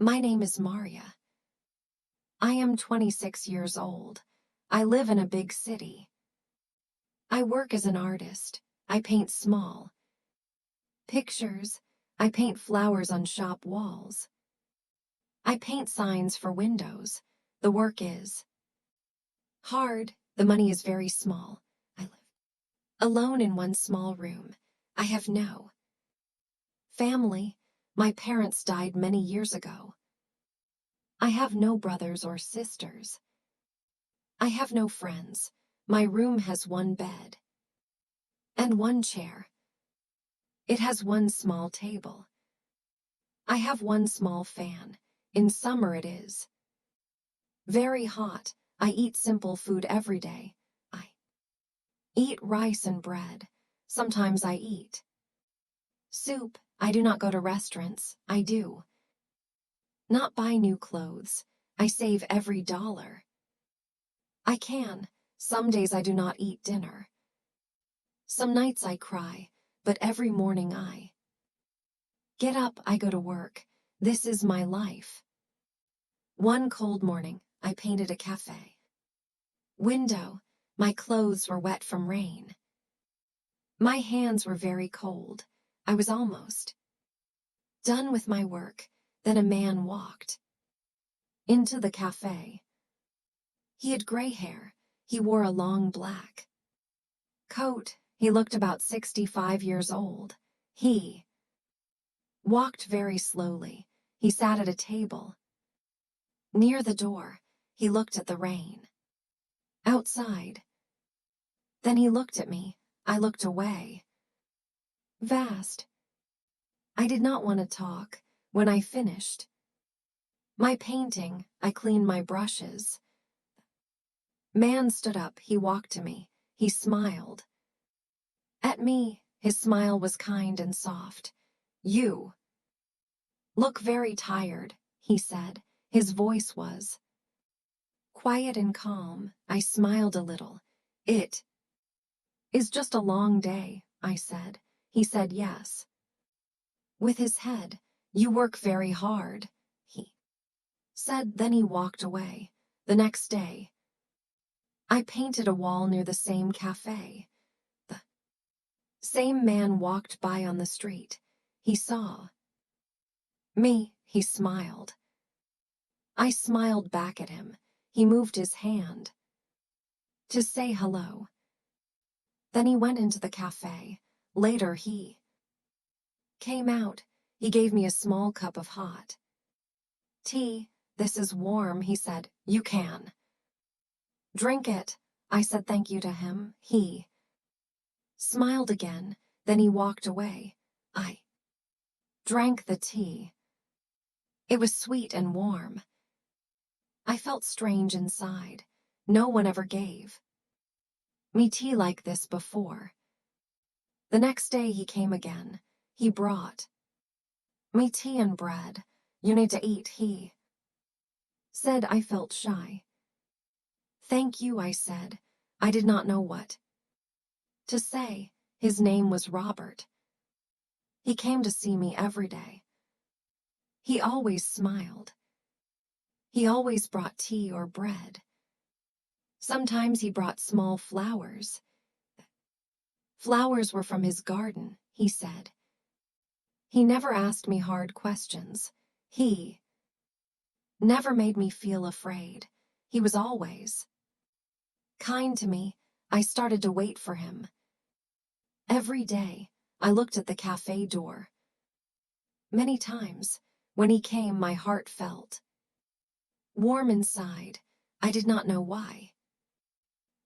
My name is Maria. I am 26 years old. I live in a big city. I work as an artist. I paint small pictures. I paint flowers on shop walls. I paint signs for windows. The work is hard. The money is very small. I live alone in one small room. I have no family. My parents died many years ago. I have no brothers or sisters. I have no friends. My room has one bed and one chair. It has one small table. I have one small fan. In summer it is very hot. I eat simple food every day. I eat rice and bread. Sometimes I eat soup. I do not go to restaurants. I do not buy new clothes. I save every dollar I can. Some days I do not eat dinner. Some nights I cry, but every morning I get up. I go to work. This is my life. One cold morning, I painted a cafe window. My clothes were wet from rain. My hands were very cold. I was almost done with my work. Then a man walked into the cafe. He had gray hair. He wore a long black coat. He looked about 65 years old. He walked very slowly. He sat at a table near the door. He looked at the rain outside. Then he looked at me. I looked away. Vast. I did not want to talk. When I finished my painting, I cleaned my brushes. Man stood up. He walked to me. He smiled at me. His smile was kind and soft. You look very tired, he said. His voice was quiet and calm. I smiled a little. It is just a long day, I said. He said yes. With his head, you work very hard, he said. Then he walked away. The next day, I painted a wall near the same cafe. The same man walked by on the street. He saw me. He smiled. I smiled back at him. He moved his hand to say hello. Then he went into the cafe. Later he came out. He gave me a small cup of hot tea. This is warm, he said. You can drink it. I said thank you to him. He smiled again. Then he walked away. I drank the tea. It was sweet and warm. I felt strange inside. No one ever gave me tea like this before. The next day he came again. He brought me tea and bread. You need to eat, he said. I felt shy. Thank you, I said. I did not know what to say. His name was Robert. He came to see me every day. He always smiled. He always brought tea or bread. Sometimes he brought small flowers. Flowers were from his garden, he said. He never asked me hard questions. He never made me feel afraid. He was always kind to me. I started to wait for him. Every day, I looked at the cafe door. Many times, when he came, my heart felt warm inside. I did not know why.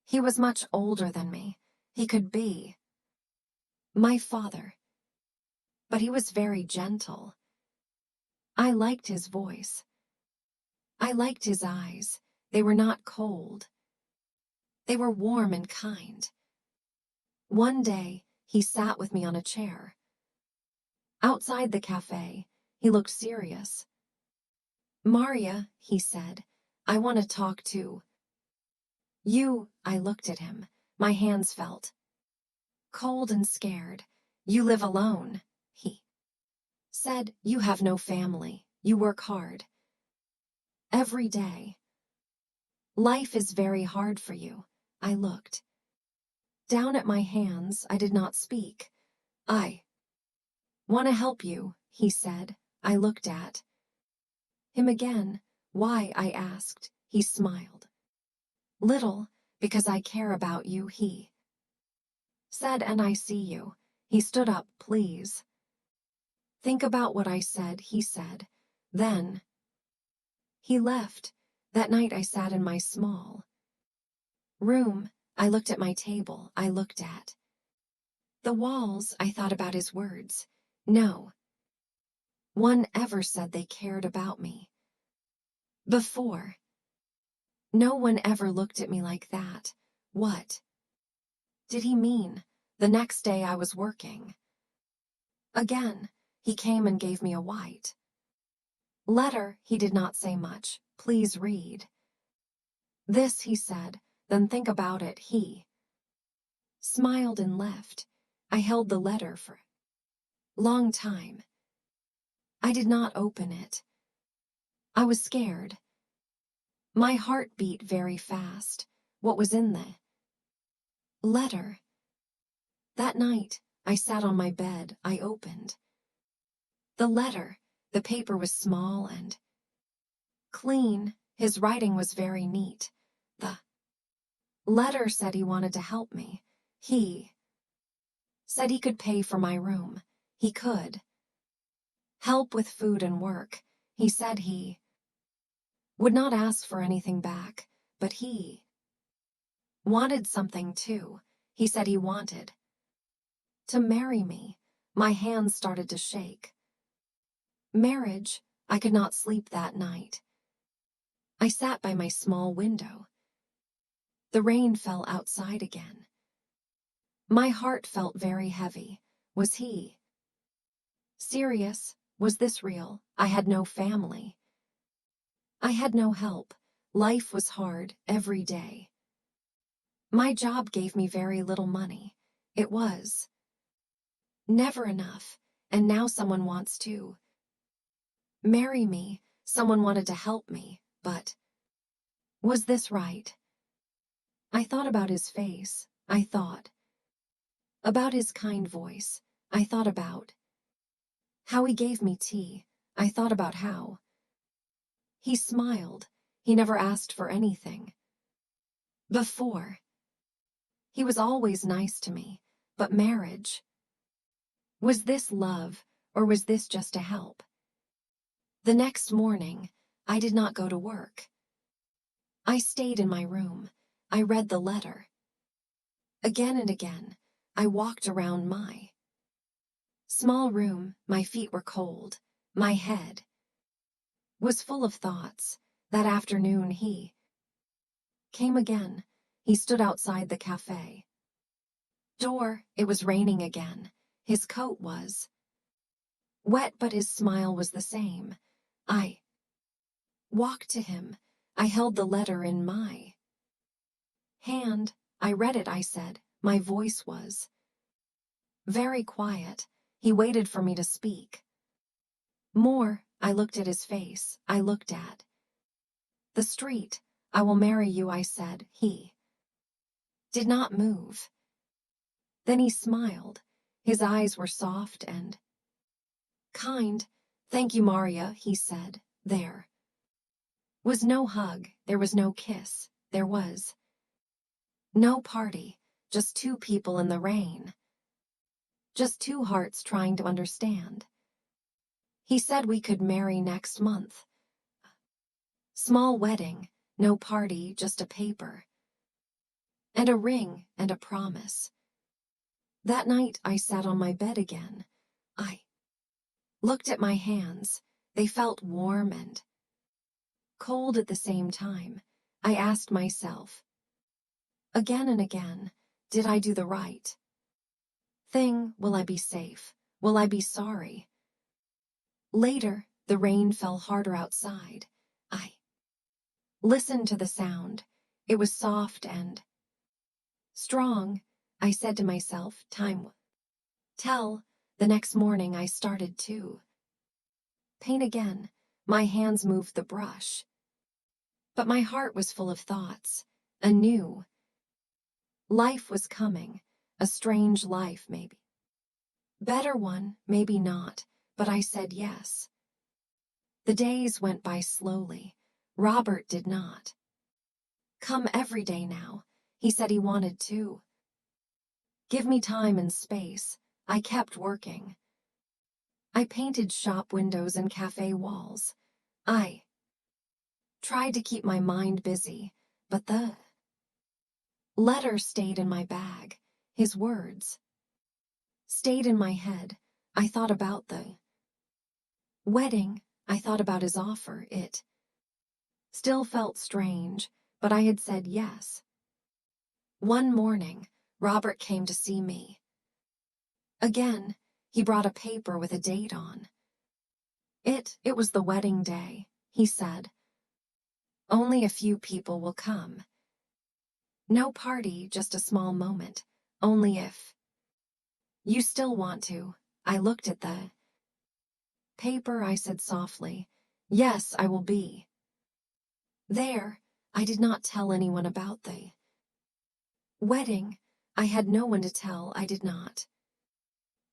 He was much older than me. He could be my father. But he was very gentle. I liked his voice. I liked his eyes. They were not cold. They were warm and kind. One day, he sat with me on a chair. Outside the cafe, he looked serious. Maria, he said, I want to talk to you. I looked at him. My hands felt cold and scared. You live alone, he said. You have no family. You work hard. Every day. Life is very hard for you. I looked down at my hands. I did not speak. I want to help you, he said. I looked at him again. Why? I asked. He smiled. Little, because I care about you, he said, and I see you. He stood up. Please. Think about what I said, he said. Then he left. That night I sat in my small room. I looked at my table. I looked at the walls. I thought about his words. No one ever said they cared about me before. No one ever looked at me like that. What did he mean? The next day I was working again. He came and gave me a white letter. He did not say much. Please read this, he said. Then think about it. He smiled and left. I held the letter for a long time. I did not open it. I was scared. My heart beat very fast. What was in the letter? That night, I sat on my bed. I opened the letter. The paper was small and clean. His writing was very neat. The letter said he wanted to help me. He said he could pay for my room. He could help with food and work. He said he would not ask for anything back, but he wanted something too. He said he wanted to marry me. My hands started to shake. Marriage. I could not sleep that night. I sat by my small window. The rain fell outside again. My heart felt very heavy. Was he serious? Was this real? I had no family. I had no help. Life was hard every day. My job gave me very little money. It was never enough, and now someone wants to marry me. Someone wanted to help me, but was this right? I thought about his face. I thought about his kind voice. I thought about how he gave me tea. I thought about how he smiled. He never asked for anything before. He was always nice to me. But marriage, was this love, or was this just a help? The next morning, I did not go to work. I stayed in my room. I read the letter. Again and again, I walked around my small room. My feet were cold. My head was full of thoughts. That afternoon he came again. He stood outside the cafe door. It was raining again. His coat was wet, but his smile was the same. I walked to him. I held the letter in my hand. I read it. I said. My voice was very quiet. He waited for me to speak more. I looked at his face. I looked at the street. I will marry you, I said. He did not move. Then he smiled. His eyes were soft and kind. Thank you, Maria, he said. There was no hug. There was no kiss. There was no party. Just two people in the rain. Just two hearts trying to understand. He said we could marry next month. Small wedding, no party, just a paper. And a ring and a promise. That night I sat on my bed again. I looked at my hands. They felt warm and cold at the same time. I asked myself again and again, did I do the right thing? Will I be safe? Will I be sorry? Later, the rain fell harder outside. I listened to the sound. It was soft and strong. I said to myself, time will tell. The next morning I started to paint again. My hands moved the brush. But my heart was full of thoughts. A new life was coming. A strange life, maybe. Better one, maybe not, but I said yes. The days went by slowly. Robert did not come every day now. He said he wanted to give me time and space. I kept working. I painted shop windows and cafe walls. I tried to keep my mind busy, but the letter stayed in my bag. His words stayed in my head. I thought about the wedding. I thought about his offer. It still felt strange, but I had said yes. One morning, Robert came to see me. Again, he brought a paper with a date on. It was the wedding day, he said. Only a few people will come. No party, just a small moment. Only if you still want to. I looked at the paper. I said softly, yes, I will be there. I did not tell anyone about the wedding. I had no one to tell. I did not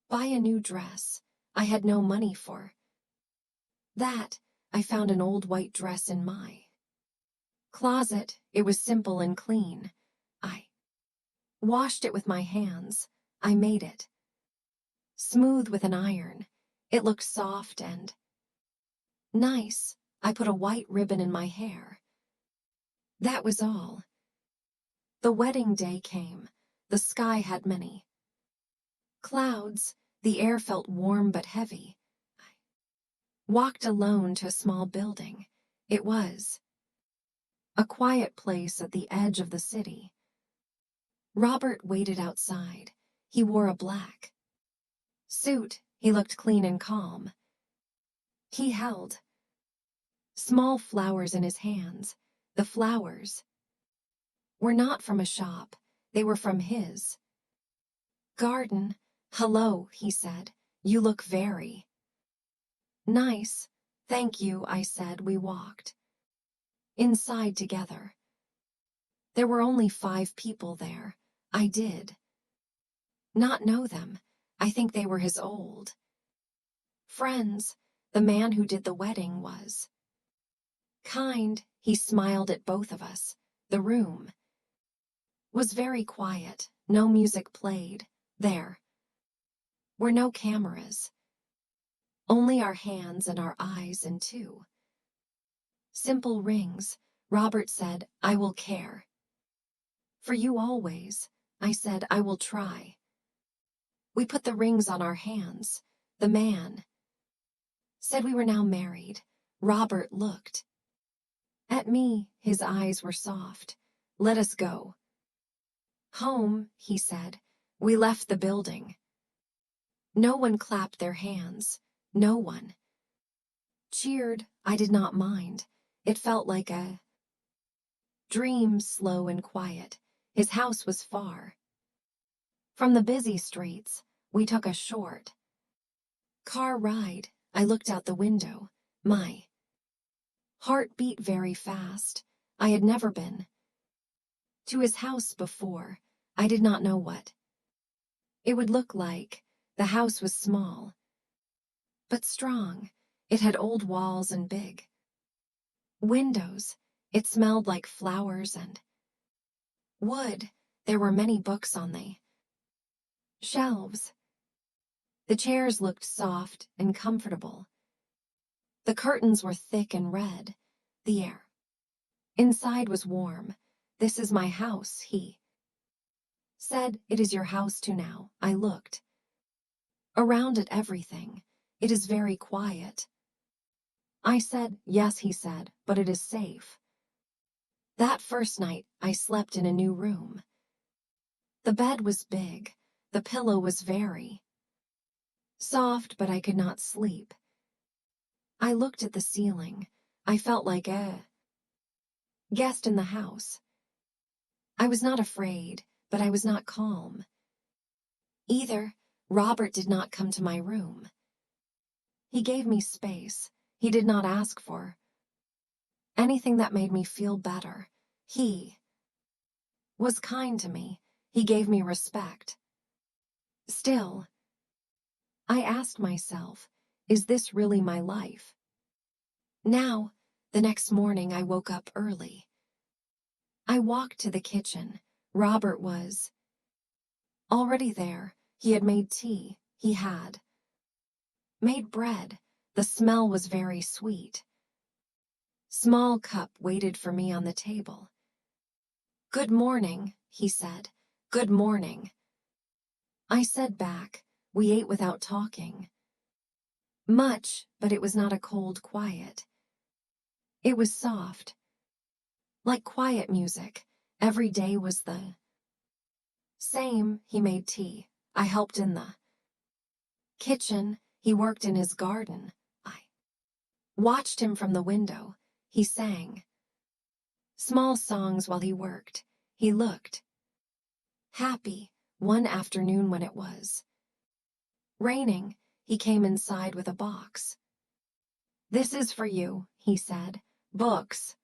buy a new dress. I had no money for that. I found an old white dress in my closet. It was simple and clean. I washed it with my hands. I made it smooth with an iron. It looked soft and nice. I put a white ribbon in my hair. That was all. The wedding day came. The sky had many clouds. The air felt warm but heavy. I walked alone to a small building. It was a quiet place at the edge of the city. Robert waited outside. He wore a black suit. He looked clean and calm. He held small flowers in his hands. The flowers were not from a shop. They were from his garden. Hello, he said. You look very nice. Thank you, I said. We walked inside together. There were only 5 people there. I did not know them. I think they were his old friends. The man who did the wedding was kind. He smiled at both of us. The room was very quiet. No music played. There were no cameras. Only our hands and our eyes and 2 simple rings. Robert said, I will care for you always. I said, I will try. We put the rings on our hands. The man said we were now married. Robert looked at me. His eyes were soft. Let us go home, he said. We left the building. No one clapped their hands. No one cheered. I did not mind. It felt like a dream, slow and quiet. His house was far from the busy streets. We took a short car ride. I looked out the window. My heart beat very fast. I had never been to his house before. I did not know what it would look like. The house was small, but strong. It had old walls and big windows. It smelled like flowers and wood. There were many books on the shelves. The chairs looked soft and comfortable. The curtains were thick and red. The air inside was warm. This is my house, he said. It is your house too now. I looked around at everything. It is very quiet. I said, yes, he said, but it is safe. That first night, I slept in a new room. The bed was big. The pillow was very soft, but I could not sleep. I looked at the ceiling. I felt like a guest in the house. I was not afraid, but I was not calm either. Robert did not come to my room. He gave me space. He did not ask for anything that made me feel better. He was kind to me. He gave me respect. Still, I asked myself, is this really my life? Now, the next morning I woke up early. I walked to the kitchen. Robert was already there. He had made tea. He had made bread. The smell was very sweet. Small cup waited for me on the table. "Good morning," he said. "Good morning." I said back. We ate without talking much, but it was not a cold quiet. It was soft, like quiet music. Every day was the same. He made tea. I helped in the kitchen. He worked in his garden. I watched him from the window. He sang small songs while he worked. He looked happy. One afternoon when it was raining, he came inside with a box. "This is for you," he said. "Books."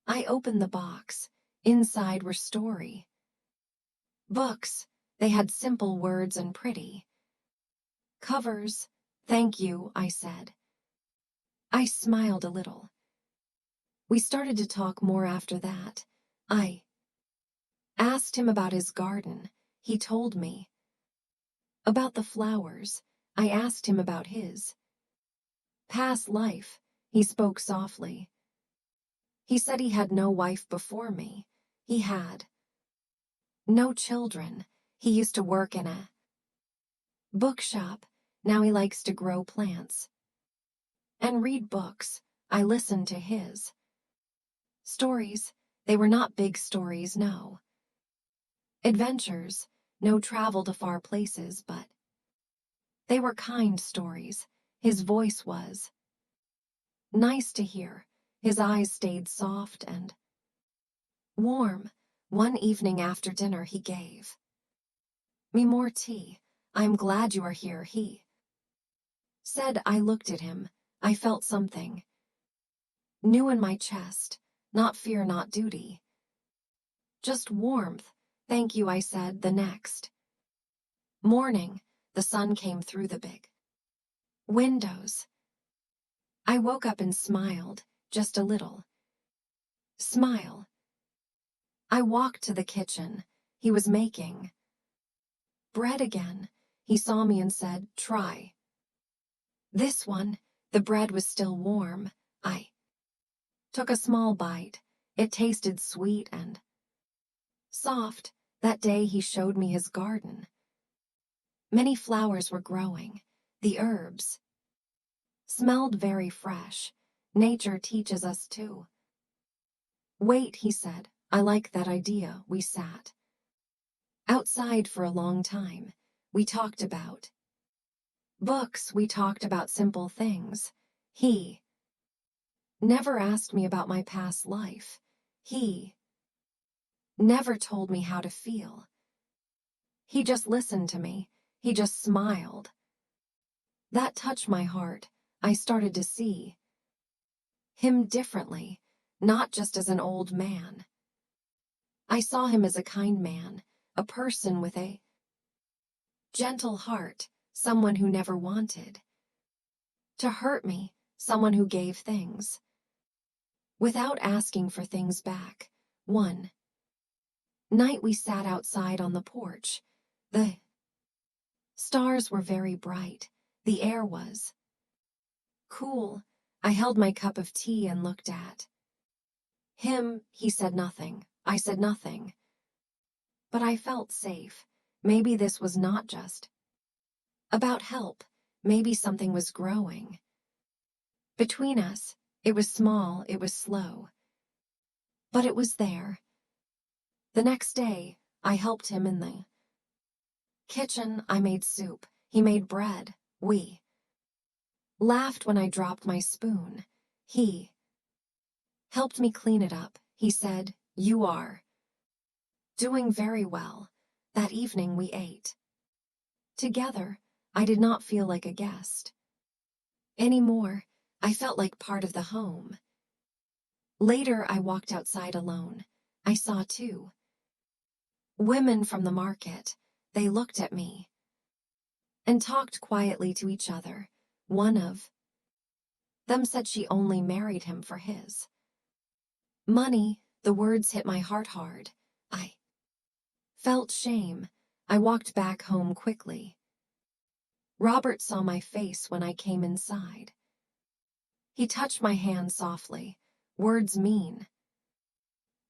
I opened the box. Inside were story books. They had simple words and pretty covers. "Thank you," I said. I smiled a little. We started to talk more after that. I asked him about his garden. He told me about the flowers. I asked him about his past life. He spoke softly. He said he had no wife before me. He had no children. He used to work in a bookshop. Now he likes to grow plants and read books. I listened to his stories. They were not big stories, no adventures, no travel to far places, but they were kind stories. His voice was nice to hear. His eyes stayed soft and warm. One evening after dinner he gave me more tea. "I'm glad you are here," he said. I looked at him. I felt something new in my chest. Not fear, not duty. Just warmth. "Thank you," I said. The next morning, the sun came through the big windows. I woke up and smiled, just a little smile. I walked to the kitchen. He was making bread again. He saw me and said, "Try this one." The bread was still warm. I took a small bite. It tasted sweet and soft. That day he showed me his garden. Many flowers were growing. The herbs smelled very fresh. Nature teaches us to wait, he said. I like that idea. We sat outside for a long time. We talked about books. We talked about simple things. He never asked me about my past life. He never told me how to feel. He just listened to me. He just smiled. That touched my heart. I started to see him differently, not just as an old man. I saw him as a kind man, a person with a gentle heart, someone who never wanted to hurt me, someone who gave things without asking for things back. One night we sat outside on the porch. The stars were very bright. The air was cool. I held my cup of tea and looked at him. He said nothing. I said nothing. But I felt safe. Maybe this was not just about help. Maybe something was growing between us. It was small, it was slow, but it was there. The next day, I helped him in the kitchen. I made soup. He made bread. We laughed when I dropped my spoon. He helped me clean it up. He said, "You are doing very well." That evening we ate together. I did not feel like a guest anymore. I felt like part of the home. Later, I walked outside alone. I saw two women from the market. They looked at me and talked quietly to each other. One of them said she only married him for his money. The words hit my heart hard. I felt shame. I walked back home quickly. Robert saw my face when I came inside. He touched my hand softly. Words mean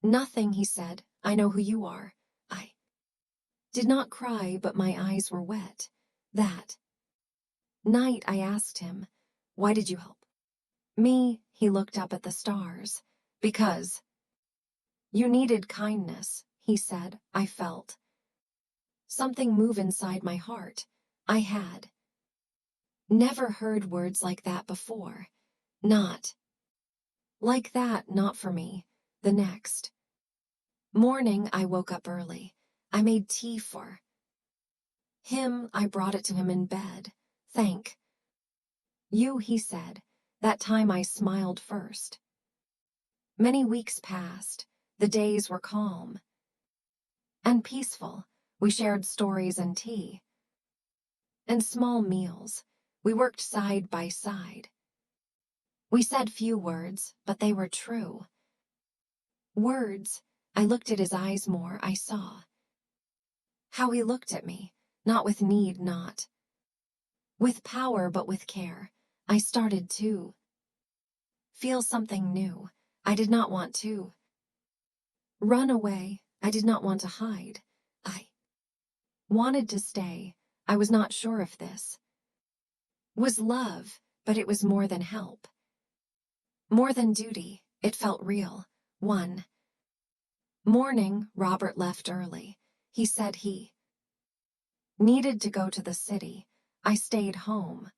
nothing, he said. I know who you are. I did not cry, but my eyes were wet. That night I asked him, "Why did you help me?" He looked up at the stars. "Because you needed kindness," he said. I felt something move inside my heart. I had never heard words like that before. Not like that, not for me. The next morning, I woke up early. I made tea for him. I brought it to him in bed. "Thank you," he said. That time I smiled first. Many weeks passed. The days were calm and peaceful. We shared stories and tea and small meals. We worked side by side. We said few words, but they were true words. I looked at his eyes more. I saw how he looked at me, not with need, not with power, but with care. I started to feel something new. I did not want to run away. I did not want to hide. I wanted to stay. I was not sure if this was love, but it was more than help, more than duty. It felt real. One morning, Robert left early. He said he needed to go to the city. I stayed home.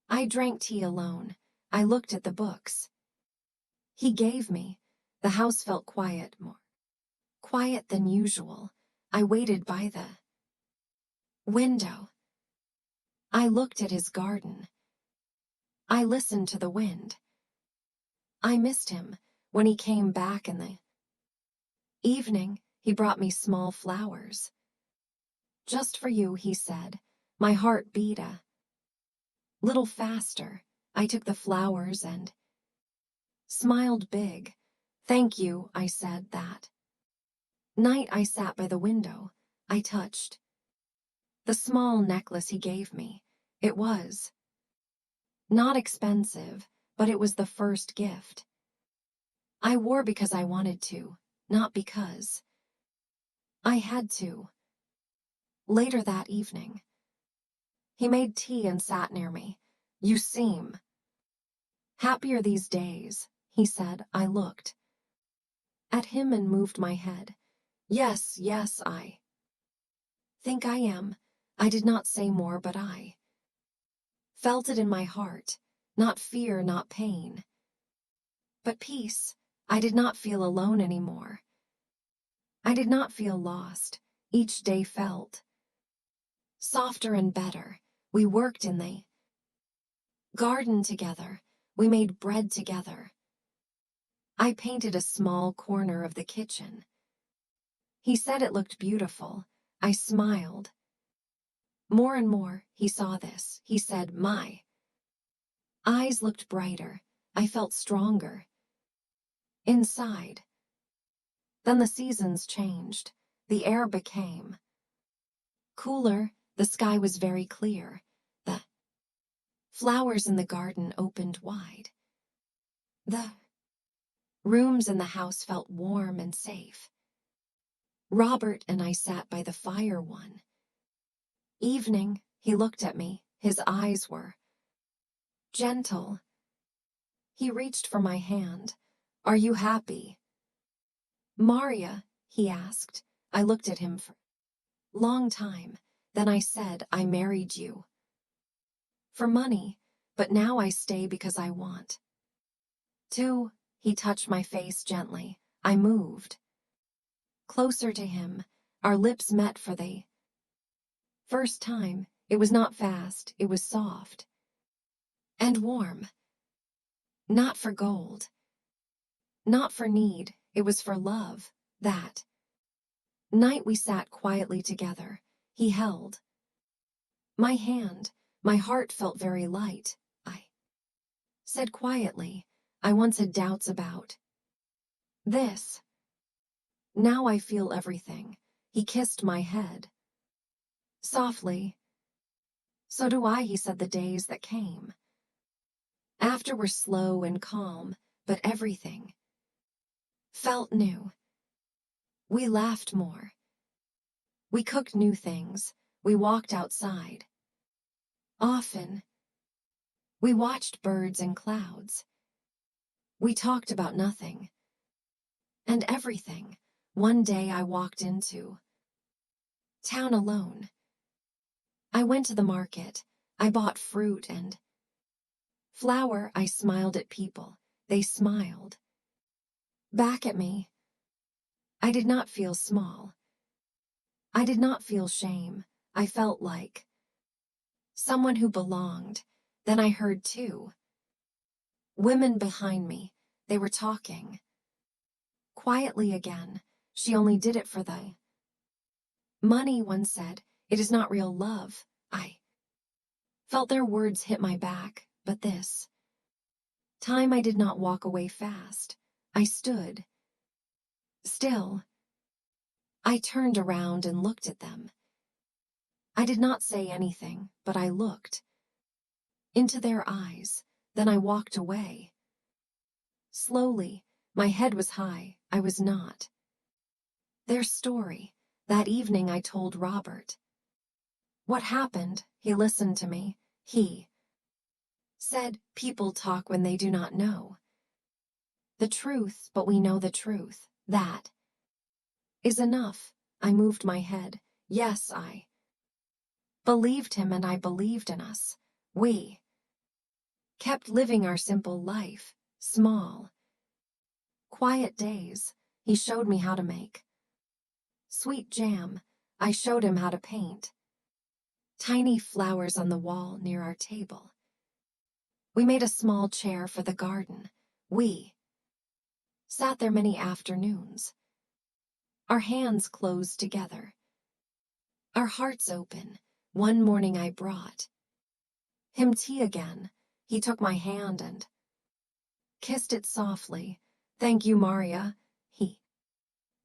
I drank tea alone. I looked at the books he gave me. The house felt quiet, more quiet than usual. I waited by the window. I looked at his garden. I listened to the wind. I missed him. When he came back in the evening, he brought me small flowers. "Just for you," he said. My heart beat a little faster. I took the flowers and smiled big. "Thank you," I said. That night I sat by the window. I touched the small necklace he gave me. It was not expensive, but it was the first gift I wore because I wanted to, not because I had to. Later that evening, he made tea and sat near me. "You seem happier these days," he said. I looked at him and moved my head. Yes, yes, I think I am." I did not say more, but I felt it in my heart. Not fear, not pain, but peace. I did not feel alone anymore. I did not feel lost. Each day felt softer and better. We worked in the garden together. We made bread together. I painted a small corner of the kitchen. He said it looked beautiful. I smiled. More and more, he saw this. He said, "My eyes looked brighter. I felt stronger inside." Then the seasons changed. The air became cooler. The sky was very clear. The flowers in the garden opened wide. The rooms in the house felt warm and safe. Robert and I sat by the fire one evening. He looked at me. His eyes were gentle. He reached for my hand. "Are you happy, Maria?" he asked. I looked at him for a long time. Then I said, "I married you for money, but now I stay because I want to." He touched my face gently. I moved closer to him. Our lips met for the first time. It was not fast. It was soft and warm. Not for gold. Not for need, it was for love. That night we sat quietly together. He held my hand. My heart felt very light. I said quietly, I once had doubts about this. Now I feel everything. He kissed my head. Softly. So do I, he said. The days that came after were slow and calm, but everything felt new. We laughed more. We cooked new things. We walked outside. Often. We watched birds and clouds. We talked about nothing and everything. One day I walked into town alone. I went to the market. I bought fruit and flour. I smiled at people. They smiled back at me. I did not feel small. I did not feel shame. I felt like someone who belonged. Then I heard two women behind me. They were talking quietly again. She only did it for the money, one said. It is not real love. I felt their words hit my back, but this time I did not walk away fast. I stood still. I turned around and looked at them. I did not say anything, but I looked into their eyes. Then I walked away. Slowly, my head was high. I was not their story. That evening I told Robert what happened. He listened to me. He said, people talk when they do not know the truth, but we know the truth. That is enough. I moved my head. Yes, I believed him and I believed in us. We kept living our simple life, small, quiet days. He showed me how to make sweet jam. I showed him how to paint tiny flowers on the wall near our table. We made a small chair for the garden. We sat there many afternoons. Our hands closed together. Our hearts open. One morning I brought him tea again. He took my hand and kissed it softly. Thank you, Maria, he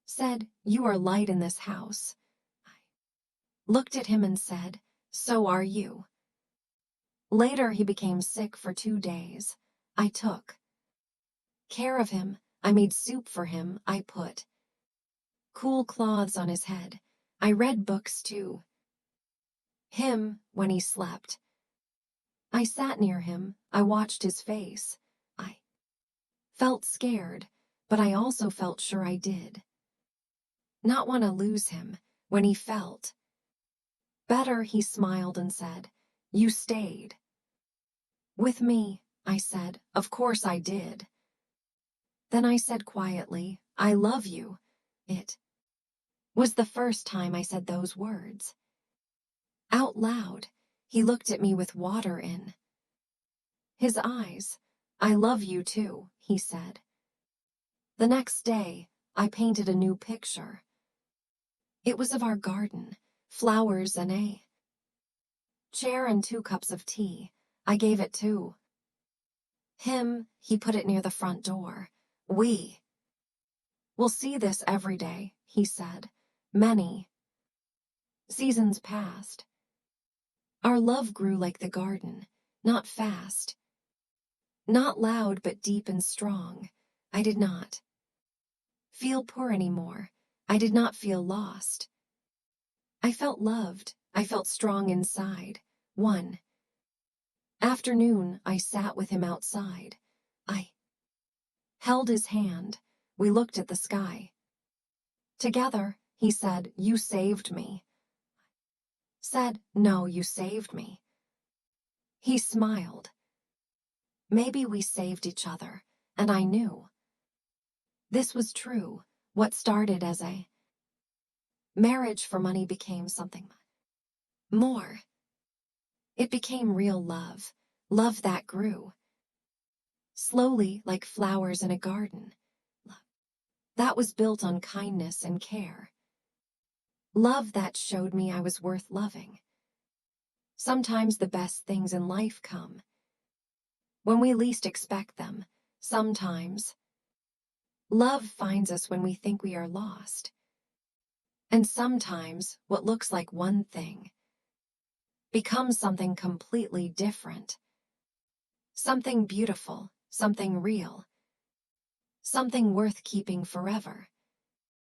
said. You are light in this house. I looked at him and said, so are you. Later he became sick for 2 days. I took care of him. I made soup for him. I put cool cloths on his head. I read books to him when he slept. I sat near him. I watched his face. I felt scared, but I also felt sure I did not want to lose him. When he felt better, he smiled and said, you stayed with me. I said, of course I did. Then I said quietly, I love you. It was the first time I said those words out loud. He looked at me with water in his eyes. I love you too, he said. The next day, I painted a new picture. It was of our garden, flowers and a chair and 2 cups of tea. I gave it to him. He put it near the front door. We will see this every day, he said. Many seasons passed. Our love grew like the garden, not fast, not loud, but deep and strong. I did not feel poor anymore. I did not feel lost. I felt loved. I felt strong inside. One afternoon, I sat with him outside. I held his hand. We looked at the sky together. He said, you saved me. Said, no, you saved me. He smiled. Maybe we saved each other, and I knew this was true. What started as a marriage for money became something more. It became real love, love that grew slowly like flowers in a garden. That was built on kindness and care. Love that showed me I was worth loving. Sometimes the best things in life come when we least expect them. Sometimes love finds us when we think we are lost. And sometimes what looks like one thing becomes something completely different. Something beautiful, something real, something worth keeping forever.